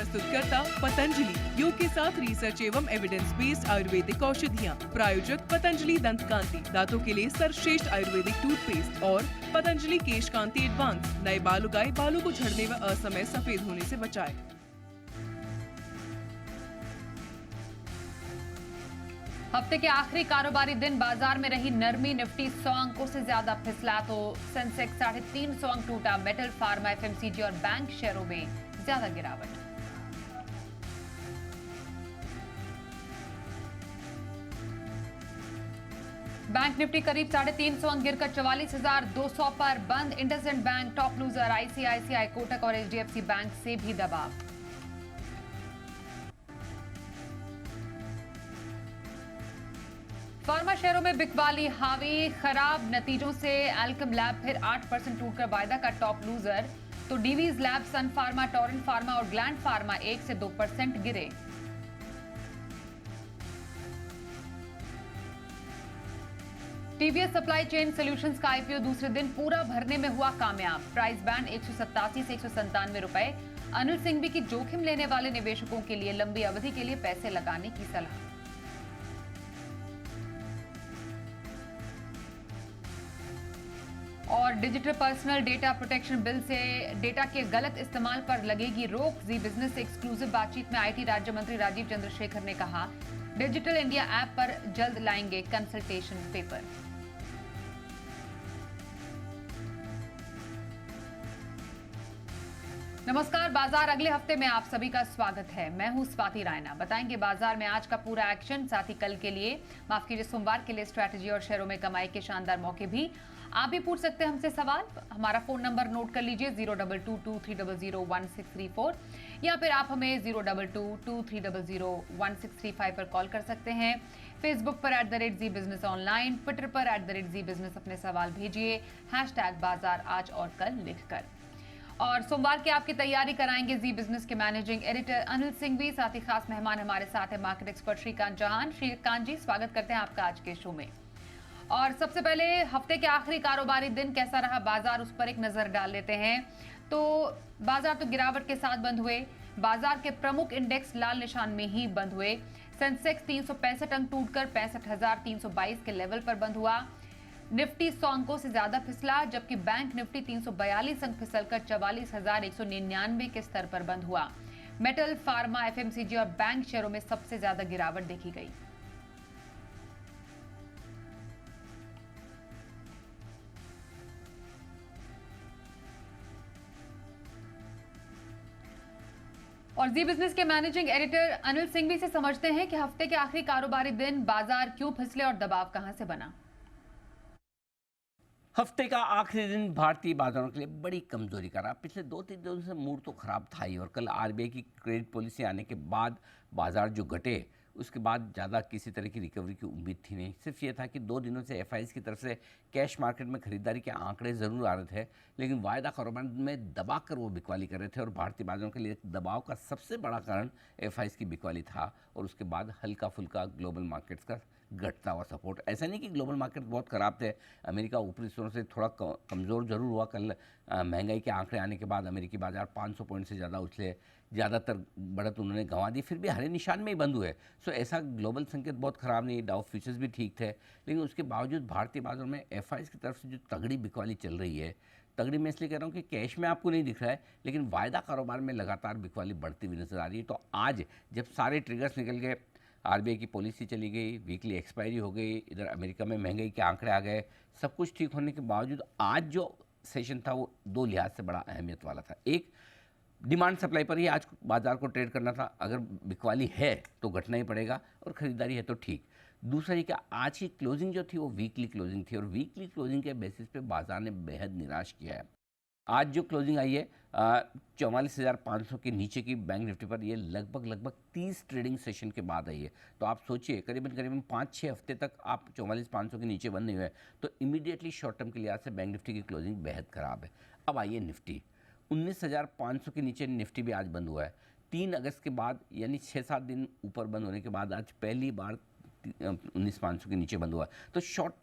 प्रस्तुतकर्ता पतंजलि, योग के साथ रिसर्च एवं एविडेंस बेस्ड आयुर्वेदिक औषधियाँ। प्रायोजक पतंजलि दंत कांति, दांतों के लिए सर्वश्रेष्ठ आयुर्वेदिक टूथपेस्ट और पतंजलि केश कांति एडवांस, नए बाल उगाए, बालों को झड़ने व असमय सफेद होने से बचाए। हफ्ते के आखिरी कारोबारी दिन बाजार में रही नरमी। निफ्टी 100 अंकों से ज्यादा फिसला तो सेंसेक्स 350 अंक टूटा। मेटल, फार्मा, एफएमसीजी और बैंक शेयरों में ज्यादा गिरावट। बैंक निफ्टी करीब 350 अंक गिरकर 44,200 पर बंद। IndusInd bank top loser. ICICI, Kotak और एचडीएफसी बैंक से भी दबाव। फार्मा शेयरों में बिकवाली हावी। खराब नतीजों से एल्केम लैब फिर 8% टूटकर वायदा का टॉप लूजर तो डीवीज लैब, सन फार्मा, टोरेंट फार्मा और ग्लैंड फार्मा 1 से 2% गिरे। टीवीएस सप्लाई चेन सॉल्यूशंस का आईपीओ दूसरे दिन पूरा भरने में हुआ कामयाब। प्राइस बैंड 187 से 197 रुपए। अनिल सिंघवी की जोखिम लेने वाले निवेशकों के लिए लंबी अवधि के लिए पैसे लगाने की सलाह। और digital personal data protection bill से डेटा के गलत इस्तेमाल पर लगेगी रोक। जी बिजनेस से एक्सक्लूसिव बातचीत में आईटी राज्य मंत्री राजीव चंद्रशेखर ने कहा, डिजिटल इंडिया ऐप पर जल्द लाएंगे कंसल्टेशन पेपर। नमस्कार, बाजार अगले हफ्ते में आप सभी का स्वागत है। मैं हूं स्वाति रायना। बताएंगे बाजार में आज का पूरा एक्शन, साथ ही कल के लिए, माफ कीजिए सोमवार के लिए स्ट्रैटेजी और शेयरों में कमाई के शानदार मौके भी। आप भी पूछ सकते हैं हमसे सवाल। हमारा फोन नंबर नोट कर लीजिए 0222300164 या फिर आप हमें 0222300165 पर कॉल कर सकते हैं। फेसबुक पर @जी बिजनेस ऑनलाइन, ट्विटर पर @जी बिजनेस अपने सवाल भेजिए #बाजार आज और कल लिखकर। और सोमवार की आपकी तैयारी कराएंगे जी बिजनेस के मैनेजिंग एडिटर अनिल सिंघवी। साथ ही खास मेहमान हमारे साथ है मार्केट एक्सपर्ट श्रीकांत जहान। श्रीकांत जी, स्वागत करते हैं आपका आज के शो में। और सबसे पहले हफ्ते के आखिरी कारोबारी दिन कैसा रहा बाजार, उस पर एक नजर डाल लेते हैं। तो बाजार तो गिरावट के साथ बंद हुए। बाजार के प्रमुख इंडेक्स लाल निशान में ही बंद हुए। सेंसेक्स 365 अंक टूटकर 65,322 के लेवल पर बंद हुआ। निफ्टी 100 अंकों से ज्यादा फिसला, जबकि बैंक निफ्टी 342 अंक फिसलकर 44,199 के स्तर पर बंद हुआ। मेटल, फार्मा, एफएमसीजी और बैंक शेयरों में सबसे ज्यादा गिरावट देखी गई। और जी बिजनेस के मैनेजिंग एडिटर अनिल सिंघवी से समझते हैं कि हफ्ते के आखिरी कारोबारी दिन बाजार क्यों फिसले और दबाव कहां से बना। हफ्ते का आखिरी दिन भारतीय बाजारों के लिए बड़ी कमजोरी का रहा। पिछले 2-3 दिनों से मूड तो खराब था ही, और कल आरबीआई की क्रेडिट पॉलिसी आने के बाद बाजार जो घटे, उसके बाद ज़्यादा किसी तरह की रिकवरी की उम्मीद थी नहीं। सिर्फ ये था कि 2 दिनों से एफआईज की तरफ से कैश मार्केट में खरीदारी के आंकड़े ज़रूर आ रहे थे, लेकिन वायदा कारोबार में दबा कर वो बिकवाली कर रहे थे। और भारतीय बाजारों के लिए दबाव का सबसे बड़ा कारण एफआईज की बिकवाली था, और उसके बाद हल्का फुल्का ग्लोबल मार्केट्स का घटता हुआ सपोर्ट। ऐसा नहीं कि ग्लोबल मार्केट बहुत ख़राब थे। अमेरिका ऊपरी स्तरों से थोड़ा कमज़ोर जरूर हुआ। कल महंगाई के आंकड़े आने के बाद अमेरिकी बाजार 500 पॉइंट से ज़्यादा उछले, ज़्यादातर बढ़त उन्होंने गंवा दी, फिर भी हरे निशान में ही बंद हुए। सो ऐसा ग्लोबल संकेत बहुत ख़राब नहीं। डाउ फ्यूचर्स भी ठीक थे, लेकिन उसके बावजूद भारतीय बाजारों में एफआईज की तरफ से जो तगड़ी बिकवाली चल रही है, तगड़ी मैं इसलिए कह रहा हूँ कि कैश में आपको नहीं दिख रहा है, लेकिन वायदा कारोबार में लगातार बिकवाली बढ़ती हुई नजर आ रही है। तो आज जब सारे ट्रिगर्स निकल गए, आरबीआई की पॉलिसी चली गई, वीकली एक्सपायरी हो गई, इधर अमेरिका में महंगाई के आंकड़े आ गए, सब कुछ ठीक होने के बावजूद आज जो सेशन था वो 2 लिहाज से बड़ा अहमियत वाला था। एक, डिमांड सप्लाई पर ही आज बाजार को ट्रेड करना था। अगर बिकवाली है तो घटना ही पड़ेगा, और ख़रीदारी है तो ठीक। दूसरा ये कि आज की क्लोजिंग जो थी वो वीकली क्लोजिंग थी, और वीकली क्लोजिंग के बेसिस पे बाजार ने बेहद निराश किया है। आज जो क्लोजिंग आई है 44,500 के नीचे की बैंक निफ्टी पर, ये लगभग 30 ट्रेडिंग सेशन के बाद आई है। तो आप सोचिए करीबन 5-6 हफ्ते तक आप 44,500 के नीचे बंद नहीं हुए, तो इमीडिएटली शॉर्ट टर्म के लिहाज से बैंक निफ्टी की क्लोजिंग बेहद ख़राब है। अब आइए निफ्टी, 19,500 के नीचे निफ्टी भी आज बंद हुआ है। 3 अगस्त के बाद, यानी 6-7 दिन ऊपर बंद होने के बाद आज पहली बार 19,500 के नीचे बंद हुआ है। तो शॉर्ट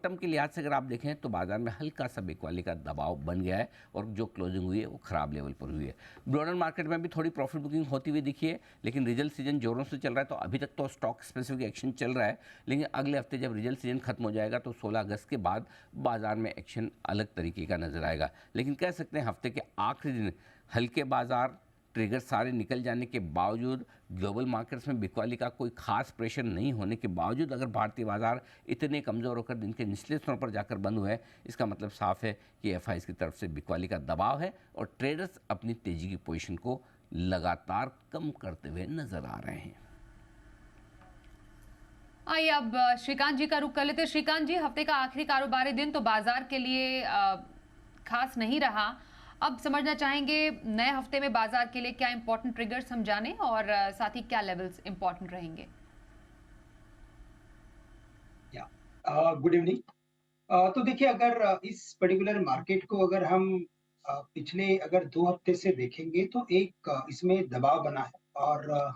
टर्म के लिहाज से अगर आप देखें तो बाजार में हल्का सा बिकवाली का दबाव बन गया है और जो क्लोजिंग हुई है वो खराब लेवल पर हुई है। ब्रॉडर मार्केट में भी थोड़ी प्रॉफिट बुकिंग होती हुई दिखी है, लेकिन रिजल्ट सीजन जोरों से चल रहा है, तो अभी तक तो स्टॉक स्पेसिफिक एक्शन चल रहा है। लेकिन अगले हफ्ते जब रिजल्ट सीजन खत्म हो जाएगा तो 16 अगस्त के बाद बाजार में एक्शन अलग तरीके का नजर आएगा। लेकिन कह सकते हैं हफ्ते के आखिरी दिन हल्के बाजार, ट्रिगर सारे निकल जाने के बावजूद, ग्लोबल मार्केट्स में बिकवाली का कोई खास प्रेशर नहीं होने के बावजूद अगर भारतीय बाजार इतने कमज़ोर होकर दिन के निचले स्तरों पर जाकर बंद हुए हैं, इसका मतलब साफ है कि एफआईज की तरफ से बिकवाली का दबाव है और ट्रेडर्स अपनी तेजी की पोजीशन को लगातार कम करते हुए नजर आ रहे हैं। आइए अब श्रीकांत जी का रुख कर लेते हैं। श्रीकांत जी, हफ्ते का आखिरी कारोबारी दिन तो बाजार के लिए खास नहीं रहा। अब समझना चाहेंगे नए हफ्ते में बाजार के लिए क्या इंपॉर्टेंट ट्रिगर्स हम जाने और साथ ही क्या लेवल्स इंपॉर्टेंट रहेंगे। Good evening. तो देखिए, अगर इस पर्टिकुलर मार्केट को अगर हम पिछले अगर 2 हफ्ते से देखेंगे तो एक इसमें दबाव बना है और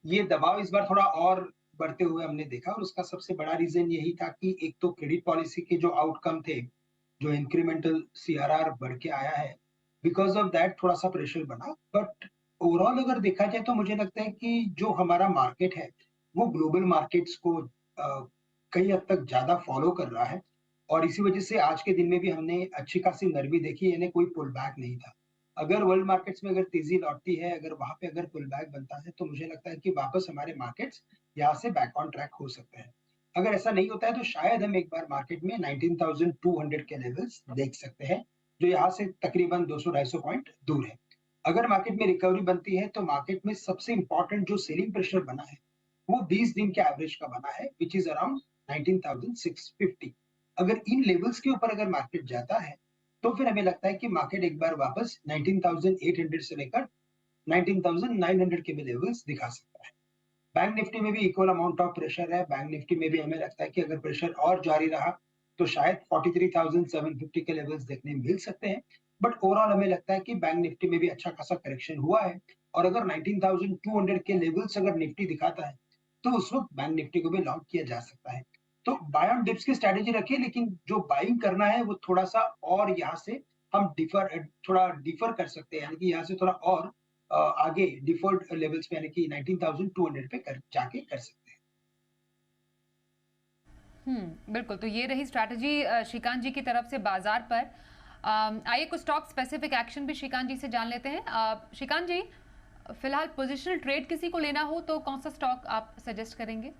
ये दबाव इस बार थोड़ा और बढ़ते हुए हमने देखा और उसका सबसे बड़ा रीजन यही था कि एक तो क्रेडिट पॉलिसी के जो आउटकम थे, जो इंक्रीमेंटल सीआरआर बढ़ के आया है, बिकॉज ऑफ दैट थोड़ा सा प्रेशर बना। बट ओवरऑल अगर देखा जाए तो मुझे लगता है कि जो हमारा मार्केट है वो ग्लोबल मार्केट्स को कई हद तक ज्यादा फॉलो कर रहा है और इसी वजह से आज के दिन में भी हमने अच्छी खासी नरमी देखी, यानी कोई पुल बैक नहीं था। अगर वर्ल्ड मार्केट्स में अगर तेजी लौटती है, अगर वहां पे अगर पुल बैक बनता है तो मुझे लगता है कि वापस हमारे मार्केट्स यहाँ से बैक ऑन ट्रैक हो सकते हैं। अगर ऐसा नहीं होता है तो शायद हम एक बार मार्केट में 19,200 के लेवल्स देख सकते हैं, जो यहाँ से तकरीबन 200-250 पॉइंट दूर है। अगर मार्केट में रिकवरी बनती है तो मार्केट में सबसे इंपॉर्टेंट जो सेलिंग प्रेशर बना है वो 20 दिन के एवरेज का बना है, विच इज अराउंड 19,650। अगर इन लेवल्स के ऊपर अगर मार्केट जाता है तो फिर हमें लगता है कि मार्केट एक बार वापस 19,800 से लेकर 19,900 के भी लेवल्स दिखा सकता है। बैंक निफ्टी में भी इक्वल अमाउंट ऑफ प्रेशर है। बैंक निफ्टी में भी हमें लगता है कि अगर प्रेशर और जारी रहा तो शायद 43,750 के लेवल्स देखने मिल सकते हैं। बट ओवरऑल हमें लगता है कि बैंक निफ्टी में भी अच्छा खासा करेक्शन हुआ है और अगर 19,200 के लेवल्स अगर निफ्टी दिखाता है तो उस वक्त बैंक निफ्टी को भी लॉन्ग किया जा सकता है। तो बाय ऑन डिप्स की स्ट्रेटेजी रखिए, लेकिन जो बाइंग करना है वो थोड़ा सा और यहाँ से हम थोड़ा डिफर कर सकते हैं, यानी कि यहाँ से थोड़ा और आगे डिफॉल्ट लेवल्स पे, यानी कि 19,200 पे जाके कर सकते हैं। बिल्कुल। तो ये रही स्ट्रैटेजी श्रीकांत जी की तरफ से बाजार पर। आइए कुछ स्टॉक स्पेसिफिक एक्शन भी श्रीकांत जी से जान लेते हैं। श्रीकांत जी, फिलहाल पोजिशनल ट्रेड किसी को लेना हो तो कौन सा स्टॉक आप सजेस्ट करेंगे?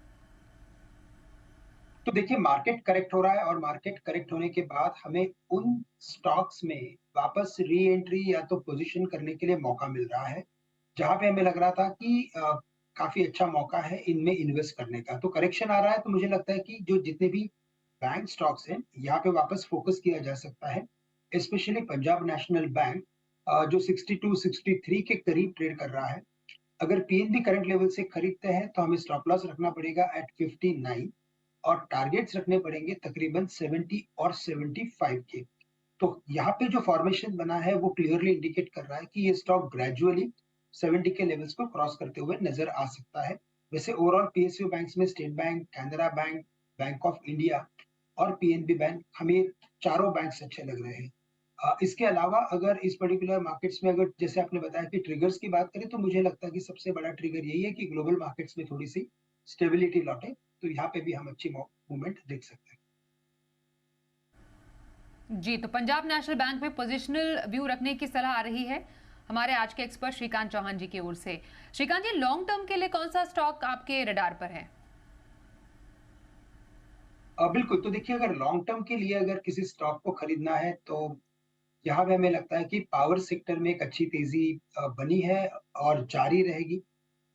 तो देखिए, मार्केट करेक्ट हो रहा है और मार्केट करेक्ट होने के बाद हमें उन स्टॉक्स में वापस री एंट्री या तो पोजीशन करने के लिए मौका मिल रहा है जहां पे हमें लग रहा था कि काफी अच्छा मौका है इनमें इन्वेस्ट करने का। तो करेक्शन आ रहा है तो मुझे लगता है कि जो जितने भी बैंक स्टॉक्स हैं यहाँ पे वापस फोकस किया जा सकता है। स्पेशली पंजाब नेशनल बैंक जो 62-63 के करीब ट्रेड कर रहा है। अगर पीएनबी करंट लेवल से खरीदते हैं तो हमें स्टॉप लॉस रखना पड़ेगा एट 59 और टारगेट्स रखने पड़ेंगे तकरीबन 70 और 75 के। तो यहाँ पे जो फॉर्मेशन बना है वो क्लियरली इंडिकेट कर रहा है कि ये स्टॉक ग्रेजुअली 70 के लेवल्स को क्रॉस करते हुए नजर आ सकता है। वैसे ओवरऑल पीएसयू बैंक्स में state bank, Canara bank, bank of India और पीएनबी बैंक, हमें चारों बैंक्स अच्छे लग रहे हैं। इसके अलावा अगर इस पर्टिकुलर मार्केट्स में अगर जैसे आपने बताया कि ट्रिगर्स की बात करें तो मुझे लगता है कि सबसे बड़ा ट्रिगर यही है कि ग्लोबल मार्केट्स में थोड़ी सी स्टेबिलिटी लौटे, तो यहाँ पे भी हम अच्छी मूवमेंट देख सकते हैं। जी, तो पंजाब नेशनल बैंक में पोजिशनल व्यू रखने की सलाह आ रही है हमारे आज के एक्सपर्ट श्रीकांत चौहान जी की ओर से। श्रीकांत जी, लॉन्ग टर्म के लिए कौन सा स्टॉक आपके रडार पर है? बिल्कुल। तो देखिए, अगर लॉन्ग टर्म के लिए अगर किसी स्टॉक को खरीदना है तो यहाँ पे हमें लगता है कि पावर सेक्टर में एक अच्छी तेजी बनी है और जारी रहेगी।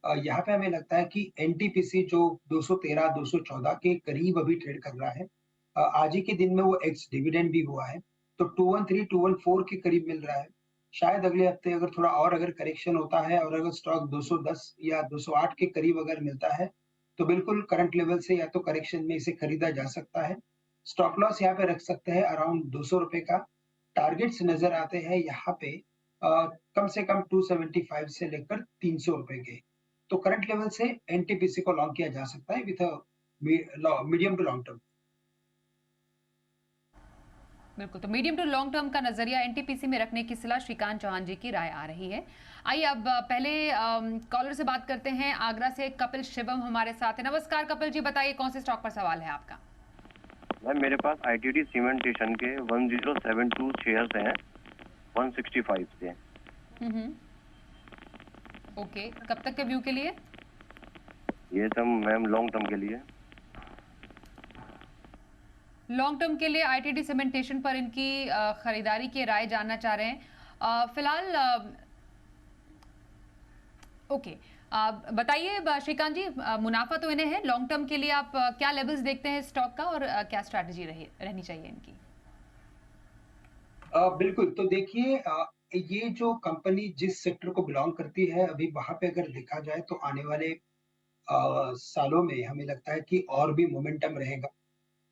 यहाँ पे हमें लगता है कि एनटीपीसी जो 213-214 के करीब अभी ट्रेड कर रहा है, आज ही के दिन में वो एक्स डिविडेंड भी हुआ है, तो 213-214 के करीब मिल रहा है। शायद अगले हफ्ते अगर थोड़ा और अगर करेक्शन होता है और अगर स्टॉक 210 या 208 के करीब अगर मिलता है तो बिल्कुल करंट लेवल से या तो करेक्शन में इसे खरीदा जा सकता है। स्टॉप लॉस यहाँ पे रख सकते हैं अराउंड 200 रुपए का। टारगेट्स नजर आते हैं यहाँ पे कम से कम 275 से लेकर 300 रुपए के। तो करंट लेवल से एनटीपीसी को लॉन्ग किया जा सकता है with medium to long term. बिल्कुल, तो मीडियम टू लॉन्ग टर्म का नजरिया एनटीपीसी में रखने की सलाह श्रीकांत चौहान जी की राय आ रही है। आइए अब पहले कॉलर से बात करते हैं। आगरा से कपिल शिवम हमारे साथ है। नमस्कार कपिल जी, बताइए कौन से स्टॉक पर सवाल है आपका? मैम मेरे पास आईटीडी सीमेंटेशन के 1072 शेयर्स हैं 165 से। ओके, कब तक के व्यू के लिए? ये सब मैम लॉन्ग टर्म के लिए। लॉन्ग टर्म के लिए आईटीडी सीमेंटेशन पर इनकी खरीदारी की राय जानना चाह रहे हैं फिलहाल। ओके, बताइए श्रीकांत जी, मुनाफा तो इन्हें है, लॉन्ग टर्म के लिए आप क्या लेवल्स देखते हैं स्टॉक का और क्या स्ट्रैटेजी रहनी चाहिए इनकी? बिल्कुल, तो देखिए ये जो कंपनी जिस सेक्टर को बिलोंग करती है, अभी वहाँ पे अगर देखा जाए तो आने वाले सालों में हमें लगता है कि और भी मोमेंटम रहेगा,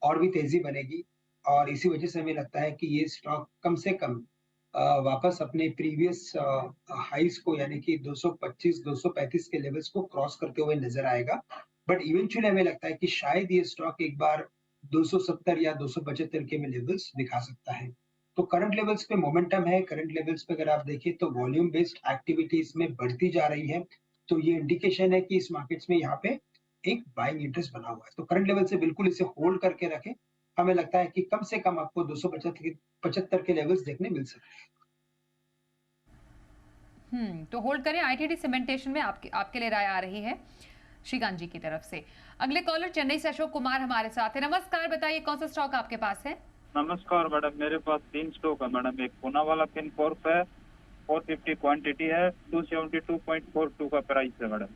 और भी तेज़ी बनेगी और इसी वजह से हमें लगता है कि ये स्टॉक कम से कम वापस अपने प्रीवियस हाइज़ को यानी कि 225-235 के लेवल्स को क्रॉस करते हुए नज़र आएगा। बट इवेंचुअली हमें लगता है कि शायद ये स्टॉक एक बार 270 या 275 के में लेवल्स दिखा सकता है। तो करंट लेवल्स पे मोमेंटम है, करंट लेवल्स पे अगर आप देखें तो वॉल्यूम बेस्ड एक्टिविटी इसमें बढ़ती जा रही है। तो ये इंडिकेशन है कि इस मार्केट्स में यहाँ पे एक बाइंग इंटरेस्ट बना हुआ है। तो करंट लेवल से बिल्कुल इसे होल्ड करके रखें। हमें लगता है कि कम से कम आपको 275 के लेवल्स देखने मिल सकते हैं। तो होल्ड करें। आईटीडी सीमेंटेशन में आपके लिए राय आ रही है श्रीकांत जी की तरफ से। अगले कॉलर चेन्नई से अशोक कुमार हमारे साथ है। नमस्कार, बताइए कौन सा स्टॉक आपके पास है? नमस्कार मैडम, मेरे पास 3 स्टॉक है मैडम। एक पूना वाला फिनकॉर्प है, 450 क्वांटिटी है, 272.42 का प्राइस है मैडम।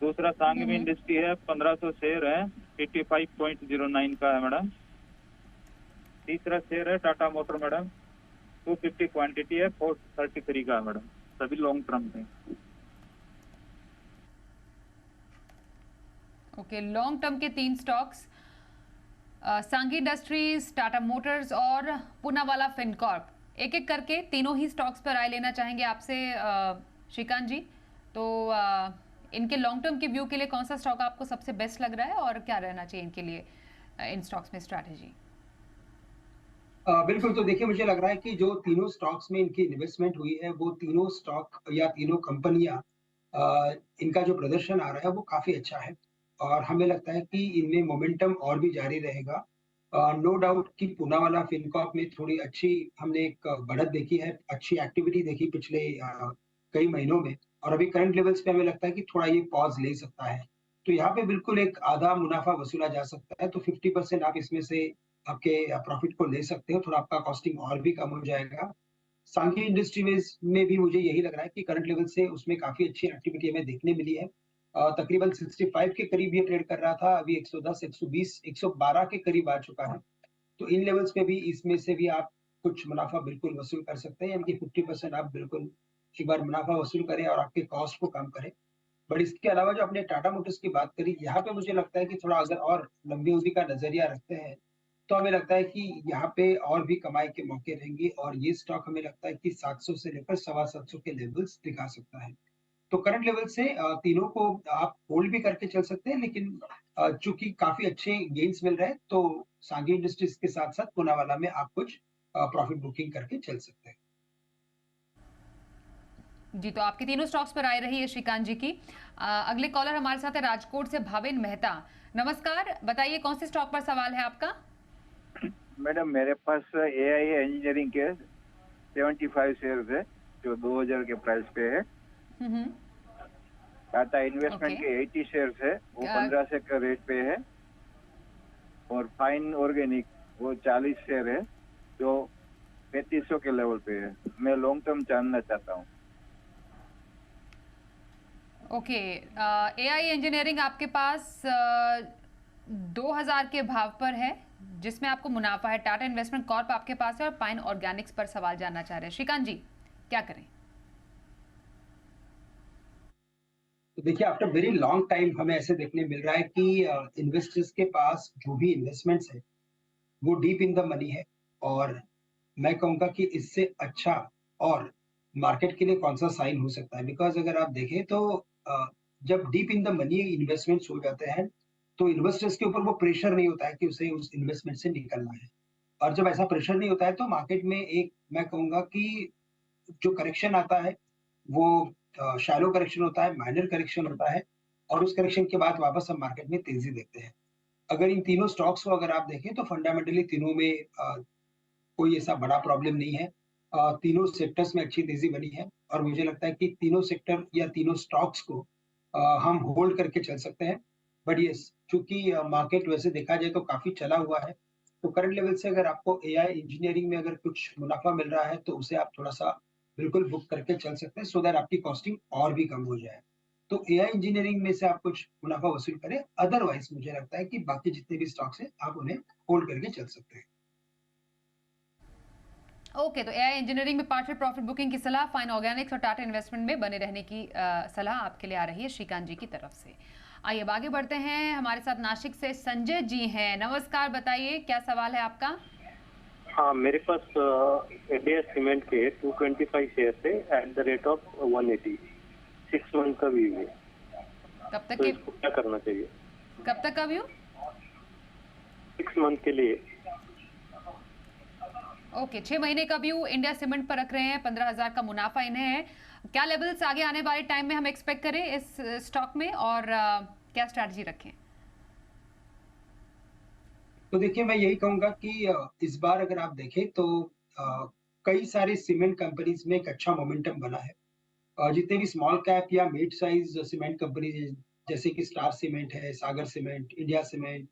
दूसरा सांघवी इंडस्ट्री है, 1500 शेयर है, 85.09 का है मैडम। तीसरा शेयर है टाटा मोटर मैडम, 250 क्वांटिटी है, 433 का है मैडम। सभी लॉन्ग टर्म में। ओके, लॉन्ग टर्म के 3 stocks, Sanghi industries, Tata Motors और पूनावाला फिनकॉर्प। एक एक करके तीनों ही स्टॉक्स पर राय लेना चाहेंगे आपसे श्रीकांत जी। तो इनके लॉन्ग टर्म के व्यू के लिए कौन सा स्टॉक आपको सबसे बेस्ट लग रहा है और क्या रहना चाहिए इनके लिए इन स्टॉक्स में स्ट्रैटेजी? बिल्कुल, तो देखिए मुझे लग रहा है कि जो तीनों स्टॉक्स में इनकी इन्वेस्टमेंट हुई है, वो तीनों स्टॉक या तीनों कंपनियां इनका जो प्रदर्शन आ रहा है वो काफी अच्छा है और हमें लगता है कि इनमें मोमेंटम और भी जारी रहेगा। नो डाउट कि पूनावाला फिनकॉर्प में थोड़ी अच्छी हमने एक बढ़त देखी है, अच्छी एक्टिविटी देखी पिछले कई महीनों में और अभी करंट लेवल्स पे हमें लगता है कि थोड़ा ये पॉज ले सकता है। तो यहाँ पे बिल्कुल एक आधा मुनाफा वसूला जा सकता है, तो 50% आप इसमें से आपके प्रॉफिट को ले सकते हो, थोड़ा आपका कॉस्टिंग और भी कम हो जाएगा। सांघी इंडस्ट्रीज में भी मुझे यही लग रहा है कि करंट लेवल से उसमें काफी अच्छी एक्टिविटी हमें देखने मिली है। तकरीबन 65 के करीब ये ट्रेड कर रहा था, अभी 110, 120, 112 के करीब आ चुका है। तो इन लेवल्स पे भी इसमें से भी आप कुछ मुनाफा बिल्कुल वसूल कर सकते हैं, यानी कि 50% आप बिल्कुल एक बार मुनाफा वसूल करें और आपके कॉस्ट को कम करें। बट इसके अलावा जो आपने टाटा मोटर्स की बात करी, यहाँ पे मुझे लगता है कि थोड़ा अगर और लंबी अवधि का नजरिया रखते हैं तो हमें लगता है कि यहाँ पे और भी कमाई के मौके रहेंगे और ये स्टॉक हमें लगता है कि 700 से लेकर 750 के लेवल्स दिखा सकता है। तो करंट लेवल से तीनों को आप होल्ड भी करके चल सकते हैं, लेकिन चूंकि काफी अच्छे गेन्स मिल रहे हैं तो सांघी इंडस्ट्रीज के साथ साथ पूनावाला में आप कुछ प्रॉफिट बुकिंग करके चल सकते हैं। जी, तो आपकी तीनों स्टॉक्स पर आए रही है श्रीकांत जी की। अगले कॉलर हमारे साथ है राजकोट से भाविन मेहता। नमस्कार, बताइए कौन से स्टॉक पर सवाल है आपका? मैडम मेरे पास एआई इंजीनियरिंग के 75 शेयर्स है जो 2000 के प्राइस पे है। टाटा इन्वेस्टमेंट के 80 शेयर्स है, वो 15 से का रेट पे है। और फाइन ऑर्गेनिक वो 40 शेयर है जो 3500 के लेवल पे है। मैं लॉन्ग टर्म जानना चाहता हूँ। ओके, एआई इंजीनियरिंग आपके पास 2000 के भाव पर है जिसमें आपको मुनाफा है। टाटा इन्वेस्टमेंट कॉर्प आपके पास है और पाइन ऑर्गेनिक्स पर सवाल जानना चाह रहे हैं। श्रीकांत जी क्या करें? तो देखिए आफ्टर वेरी लॉन्ग टाइम हमें ऐसे देखने मिल रहा है कि इन्वेस्टर्स के पास जो भी इन्वेस्टमेंट्स है वो डीप इन द मनी है और मैं कहूँगा कि इससे अच्छा और मार्केट के लिए कौन सा साइन हो सकता है। बिकॉज अगर आप देखें तो जब deep in the money investments हो जाते हैं तो इन्वेस्टर्स के ऊपर वो प्रेशर नहीं होता है कि उसे उस इन्वेस्टमेंट से निकलना है। और जब ऐसा प्रेशर नहीं होता है तो मार्केट में एक मैं कहूंगा कि जो करेक्शन आता है वो शैलो करेक्शन होता है, माइनर करेक्शन होता है और उस करेक्शन के बाद वापस हम मार्केट में तेजी देखते हैं। अगर इन तीनों स्टॉक्स को अगर आप देखें तो फंडामेंटली तीनों में कोई ऐसा बड़ा प्रॉब्लम नहीं है। तीनों सेक्टर्स में अच्छी तेजी बनी है और मुझे लगता है कि तीनों सेक्टर या तीनों स्टॉक्स को हम होल्ड करके चल सकते हैं। बट यस, चूंकि मार्केट वैसे देखा जाए तो काफी चला हुआ है, तो करंट लेवल से अगर आपको एआई इंजीनियरिंग में अगर कुछ मुनाफा मिल रहा है तो उसे आप थोड़ा सा बिल्कुल बुक करके चल सकते हैं, सो दैट आपकी कॉस्टिंग और भी कम हो जाए। तो एआई इंजीनियरिंग में से आप कुछ मुनाफा वसूल करें, अदरवाइज मुझे लगता है कि बाकी जितने भी स्टॉक्स हैं आप उन्हें होल्ड करके चल सकते हैं। ओके, तो एआई इंजीनियरिंग में पार्शियल प्रॉफिट बुकिंग की सलाह, फाइन ऑर्गेनिक्स और टाटा इन्वेस्टमेंट में बने रहने की सलाह आपके लिए आ रही है श्रीकांत जी की तरफ से। आइए अब आगे बढ़ते हैं। हमारे साथ नासिक से संजय जी हैं। नमस्कार, बताइए क्या सवाल है आपका। हाँ, मेरे पास इंडिया सीमेंट के 225 शेयर है at the rate of 180, 6 month का व्यू है। कब तक तो के, इसको क्या करना चाहिए? कब तक का व्यू? 6 मंथ के लिए। ओके, 6 महीने का व्यू इंडिया सीमेंट पर रख रहे हैं। 15,000 का मुनाफा इन्हें है। क्या लेवल्स आगे आने वाले टाइम में हम एक्सपेक्ट करें इस स्टॉक में और क्या स्ट्रैटेजी रखें? तो देखिए मैं यही कहूंगा कि इस बार अगर आप देखें तो कई सारे सीमेंट कंपनीज में एक अच्छा मोमेंटम बना है। जितने भी स्मॉल कैप या मिड साइज सीमेंट कंपनीज जैसे कि स्टार सीमेंट है, Sagar cement, India cement,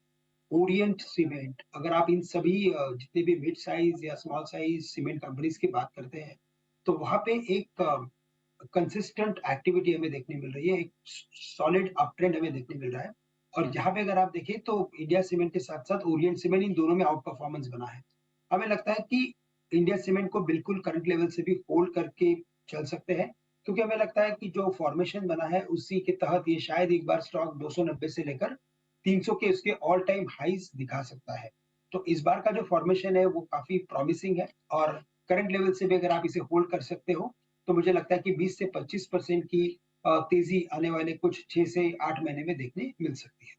orient cement, अगर आप इन सभी जितने भी मिड साइज या स्मॉल साइज सीमेंट कंपनीज की बात करते हैं तो वहां पे एक कंसिस्टेंट एक्टिविटी हमें देखने मिल रही है, एक सॉलिड अप ट्रेंड हमें देखने मिल रहा है। और यहाँ पे अगर आप देखें तो इंडिया सीमेंट के साथ साथ ओरिएंट सीमेंट इन दोनों में आउट परफॉर्मेंस बना है। हमें लगता है कि इंडिया सीमेंट को बिल्कुल करंट लेवल से भी होल्ड करके चल सकते हैं, क्योंकि हमें लगता है कि जो फॉर्मेशन बना है उसी के तहत ये शायद एक बार स्टॉक 290 से लेकर 300 के उसके ऑल टाइम हाईज दिखा सकता है। तो इस बार का जो फॉर्मेशन है वो काफी प्रॉमिसिंग है और करंट लेवल से भी अगर आप इसे होल्ड कर सकते हो तो मुझे लगता है कि 20 से 25% की तेजी आने वाले कुछ 6 से 8 महीने में देखने मिल सकती है।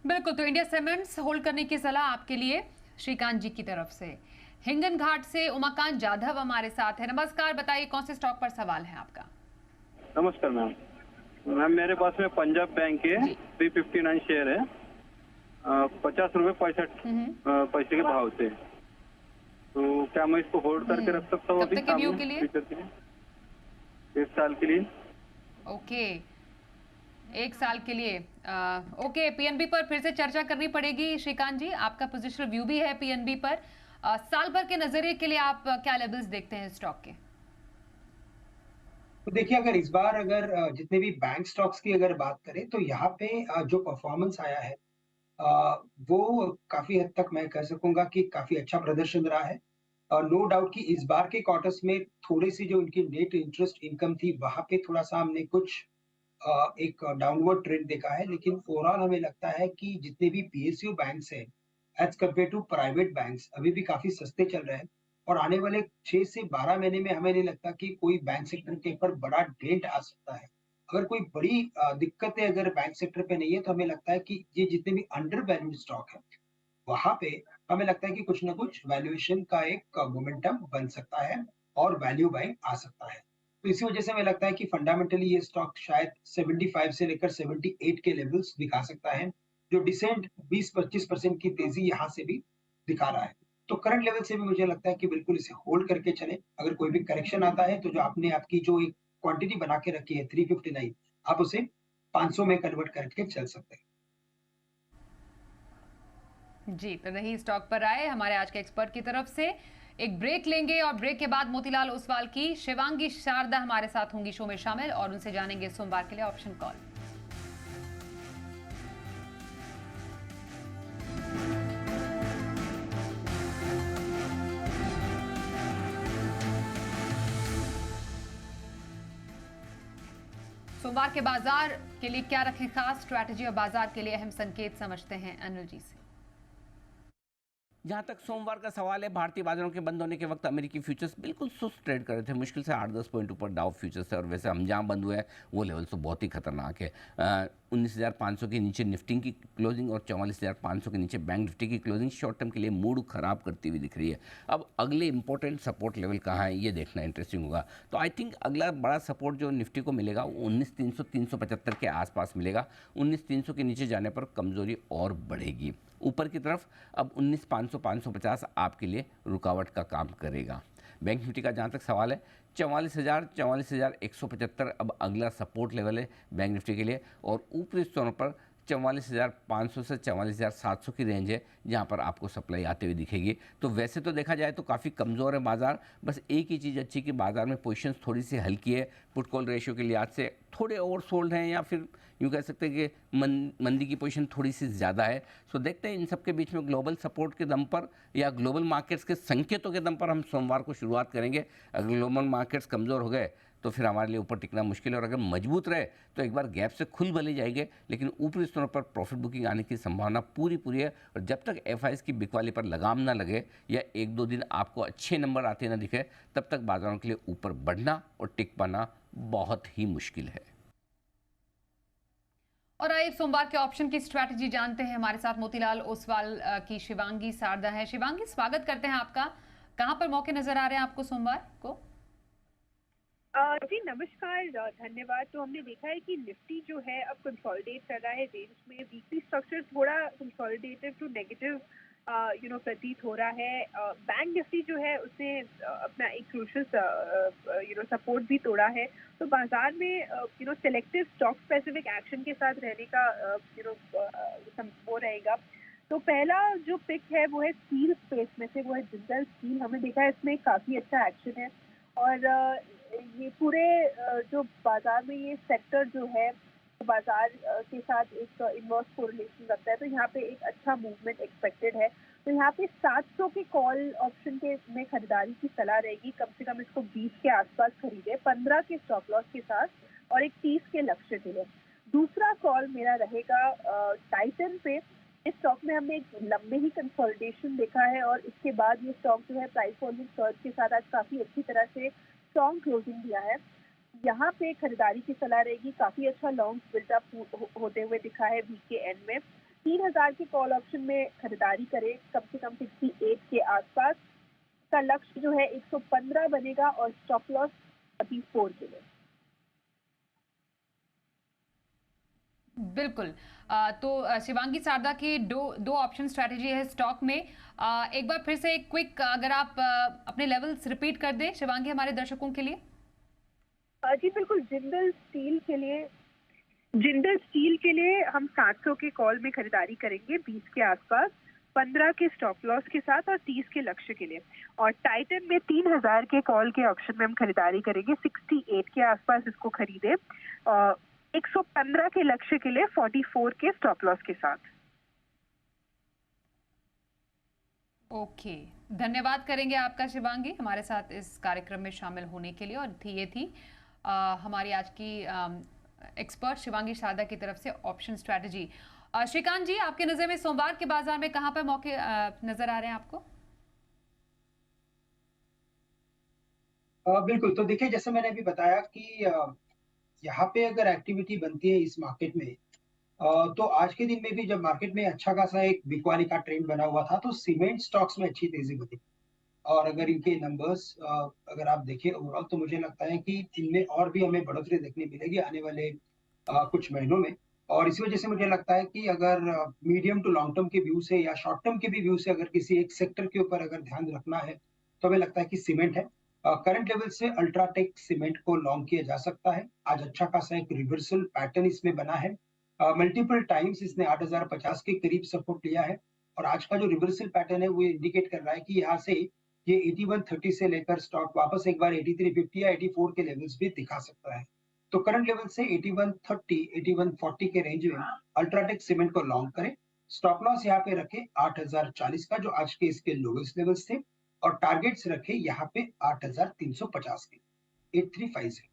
बिल्कुल, तो इंडिया सीमेंट्स होल्ड करने की सलाह आपके लिए श्रीकांत जी की तरफ से। हिंगन घाट से उमाकांत जाधव हमारे साथ है। नमस्कार, बताइए कौन से स्टॉक पर सवाल है आपका। नमस्कार मैम। मैम मेरे पास में पंजाब बैंक के 359 शेयर है, 50 रुपए 65 पैसे के भाव से। तो क्या मैं इसको होल्ड करके रख सकता हूँ कब तक के व्यू के लिए? फ्यूचर के लिए 1 साल के लिए। ओके, 1 साल के लिए। ओके, पीएनबी पर फिर से चर्चा करनी पड़ेगी श्रीकांत जी। आपका पोजिशनल व्यू भी है पीएनबी पर। साल भर के नजरिए के लिए आप क्या लेवल्स देखते हैं स्टॉक के? तो देखिए अगर इस बार अगर जितने भी बैंक स्टॉक्स की अगर बात करें तो यहाँ पे जो परफॉर्मेंस आया है वो काफी हद तक मैं कह सकूंगा कि काफी अच्छा प्रदर्शन रहा है। नो डाउट कि इस बार के क्वार्टर्स में थोड़ी सी जो उनकी नेट इंटरेस्ट इनकम थी वहां पे थोड़ा सा हमने कुछ एक डाउनवर्ड ट्रेंड देखा है, लेकिन ओवरऑल हमें लगता है कि जितने भी पीएसयू बैंक्स हैं as compare to private banks अभी भी काफी सस्ते चल रहे हैं और आने वाले 6 से 12 महीने में हमें नहीं लगता कि कोई बैंक सेक्टर के ऊपर बड़ा डेंट आ सकता है। अगर कोई बड़ी दिक्कतें अगर बैंक सेक्टर पे नहीं है तो हमें लगता है कि ये जितने भी अंडर वैल्यूड स्टॉक है वहां पे हमें लगता है कि कुछ ना कुछ वैल्यूएशन का एक मोमेंटम बन सकता है और वैल्यू बाइंग आ सकता है। तो इसी वजह से हमें लगता है कि फंडामेंटली ये स्टॉक शायद 75 से लेकर 78 के लेवल्स दिखा सकता है, जो डिसेंट 20-25% की तेजी यहाँ से भी दिखा रहा है। तो करंट लेवल से भी मुझे लगता है कि बिल्कुल इसे होल्ड करके चले। अगर कोई भी करेक्शन आता है तो जो आपने आपकी जो एक क्वांटिटी बना के रखी है 359, आप उसे 500 में कन्वर्ट करके चल सकते हैं। जी, तो रही स्टॉक पर आए हमारे आज के एक्सपर्ट की तरफ से। एक ब्रेक लेंगे और ब्रेक के बाद मोतीलाल ओसवाल की शिवांगी शारदा हमारे साथ होंगी शो में शामिल और उनसे जानेंगे सोमवार के लिए ऑप्शन कॉल। सोमवार के बाजार के लिए क्या रखें खास स्ट्रैटेजी और बाजार के लिए अहम संकेत समझते हैं अनिल जी से। जहाँ तक सोमवार का सवाल है, भारतीय बाजारों के बंद होने के वक्त अमेरिकी फ्यूचर्स बिल्कुल सुस्त ट्रेड कर रहे थे, मुश्किल से 8-10 पॉइंट ऊपर डाउ फ्यूचर्स है। और वैसे हम जहाँ बंद हुए हैं वो लेवल तो बहुत ही खतरनाक है। 19,500 के नीचे निफ्टी की क्लोजिंग और 44,500 के नीचे बैंक निफ्टी की क्लोजिंग शॉर्ट टर्म के लिए मूड खराब करती हुई दिख रही है। अब अगले इंपॉर्टेंट सपोर्ट लेवल कहाँ है ये देखना इंटरेस्टिंग होगा। तो आई थिंक अगला बड़ा सपोर्ट जो निफ्टी को मिलेगा वो 19,300-375 के आसपास मिलेगा। 19,300 के नीचे जाने पर कमजोरी और बढ़ेगी। ऊपर की तरफ अब 19,500-550 आपके लिए रुकावट का काम करेगा। बैंक निफ्टी का जहाँ तक सवाल है, 44,175 अब अगला सपोर्ट लेवल है बैंक निफ्टी के लिए। और ऊपरी स्तरों पर 44,500 से 44,700 की रेंज है जहाँ पर आपको सप्लाई आते हुए दिखेगी। तो वैसे तो देखा जाए तो काफ़ी कमज़ोर है बाज़ार, बस एक ही चीज़ अच्छी कि बाज़ार में पोजीशंस थोड़ी सी हल्की है। पुट कॉल रेशियो के लिहाज से थोड़े ओवरसोल्ड हैं, या फिर यूँ कह सकते हैं कि मंदी की पोजीशन थोड़ी सी ज़्यादा है। सो देखते हैं इन सब के बीच में ग्लोबल सपोर्ट के दम पर या ग्लोबल मार्केट्स के संकेतों के दम पर हम सोमवार को शुरुआत करेंगे। अगर ग्लोबल मार्केट्स कमज़ोर हो गए तो फिर हमारे लिए ऊपर टिकना मुश्किल है, और अगर मजबूत रहे तो एक बार गैप से खुल भले जाएंगे, लेकिन ऊपरी स्तरों पर प्रॉफिट बुकिंग आने की संभावना पूरी है। और जब तक एफआईएस की बिकवाली पर लगाम ना लगे या 1-2 दिन आपको अच्छे नंबर आते ना दिखे, तब तक बाजारों के लिए ऊपर बढ़ना और टिक पाना बहुत ही मुश्किल है। और आइए सोमवार के ऑप्शन की स्ट्रैटेजी जानते हैं। हमारे साथ मोतीलाल ओसवाल की शिवांगी सारदा है। शिवांगी, स्वागत करते हैं आपका। कहां पर मौके नजर आ रहे हैं आपको सोमवार को? जी नमस्कार, धन्यवाद। तो हमने देखा है कि निफ्टी जो है अब कंसोलिडेट कर रहा है रेंज में। वीकली स्ट्रक्चर थोड़ा कंसोलिडेटिव टू नेगेटिव प्रतीत हो रहा है। बैंक निफ्टी जो है उसने अपना एक क्रूशियल सपोर्ट भी तोड़ा है। तो बाजार में सिलेक्टिव स्टॉक स्पेसिफिक एक्शन के साथ रहने का वो रहेगा। तो पहला जो पिक है वो है स्टील स्पेस में से, वो है जिंदल स्टील। हमने देखा है इसमें काफ़ी अच्छा एक्शन है, और ये पूरे जो बाजार में ये सेक्टर जो है बाजार के साथ एक इनवर्स कोरिलेशन रखता है। तो यहाँ पे एक अच्छा मूवमेंट एक्सपेक्टेड है। तो यहाँ पे 700 के कॉल ऑप्शन के में खरीदारी की सलाह रहेगी। कम से कम इसको 20 के आसपास खरीदे, 15 के स्टॉप लॉस के साथ और एक 30 के लक्ष्य के लिए। दूसरा कॉल मेरा रहेगा टाइटन पे। इस स्टॉक में हमने एक लंबे ही कंसोलिडेशन देखा है, और इसके बाद ये स्टॉक जो है प्राइस वॉल्यूम सर्ज के साथ आज काफ़ी अच्छी तरह से स्ट्रॉन्ग क्लोजिंग दिया है। यहाँ पे खरीदारी की सलाह रहेगी। काफ़ी अच्छा लॉन्ग बिल्डअप होते हुए दिखा है वीक के एंड में। 3,000 के कॉल ऑप्शन में खरीदारी करें, कम से कम 68 के आसपास का लक्ष्य जो है 115 बनेगा, और स्टॉप लॉस 34 के लिए। बिल्कुल। तो शिवांगी सारदा की दो ऑप्शन स्ट्रैटेजी है स्टॉक में। एक बार फिर से एक क्विक अगर आप अपने लेवल्स रिपीट कर दें शिवांगी हमारे दर्शकों के लिए। जी बिल्कुल। जिंदल स्टील के लिए हम 700 के कॉल में खरीदारी करेंगे 20 के आसपास, 15 के स्टॉप लॉस के साथ और 30 के लक्ष्य के लिए। और टाइटन में 3,000 के कॉल के ऑप्शन में हम खरीदारी करेंगे 68 के आसपास, इसको खरीदे, और 115 के लक्ष्य के लिए 44 के स्टॉप लॉस के साथ। ओके, धन्यवाद करेंगे आपका शिवांगी हमारे साथ इस कार्यक्रम में शामिल होने के लिए। और ये थी हमारी आज की एक्सपर्ट शिवांगी सारदा की तरफ से ऑप्शन स्ट्रैटेजी। श्रीकांत जी, आपके नजर में सोमवार के बाजार में कहां पर मौके नजर आ रहे हैं आपको? बिल्कुल। तो देखिए, जैसे मैंने अभी बताया कि यहाँ पे अगर एक्टिविटी बनती है इस मार्केट में, तो आज के दिन में भी जब मार्केट में अच्छा खासा एक बिकवाली का ट्रेंड बना हुआ था, तो सीमेंट स्टॉक्स में अच्छी तेजी बनी। और अगर इनके नंबर्स अगर आप देखें ओवरऑल, तो मुझे लगता है कि इनमें और भी हमें बढ़ोतरी देखने मिलेगी आने वाले कुछ महीनों में। और इसी वजह से मुझे लगता है कि अगर मीडियम टू लॉन्ग टर्म के व्यू से या शॉर्ट टर्म के भी व्यू से अगर किसी एक सेक्टर के ऊपर अगर ध्यान रखना है, तो हमें लगता है कि सीमेंट है। करंट लेवल से अल्ट्राटेक सीमेंट को लॉन्ग किया जा सकता है। आज अच्छा खासा एक रिवर्सल पैटर्न इसमें बना है। मल्टीपल टाइम्स इसने 8,050 के करीब सपोर्ट लिया है, और आज का जो रिवर्सल पैटर्न है वो इंडिकेट कर रहा है कि यहाँ से ये 8130 से लेकर स्टॉक वापस एक बार 8350 या 84 के लेवल्स भी दिखा सकता है। तो करंट लेवल से 8130, 8140 के रेंज में अल्ट्राटेक सीमेंट को लॉन्ग करें। स्टॉप लॉस यहाँ पे रखे 8,040 का, जो आज के इसके लोवेस्ट लेवल्स थे, और टारगेट्स रखे यहाँ पे 8,350 के, 8350।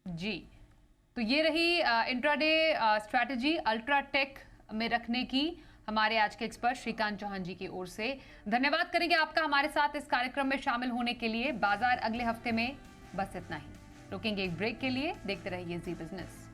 जी, तो ये रही इंट्राडे स्ट्रैटेजी अल्ट्राटेक में रखने की। हमारे आज के एक्सपर्ट श्रीकांत चौहान जी की ओर से धन्यवाद करेंगे आपका हमारे साथ इस कार्यक्रम में शामिल होने के लिए। बाजार अगले हफ्ते में बस इतना ही। रुकेंगे एक ब्रेक के लिए, देखते रहिए जी बिजनेस।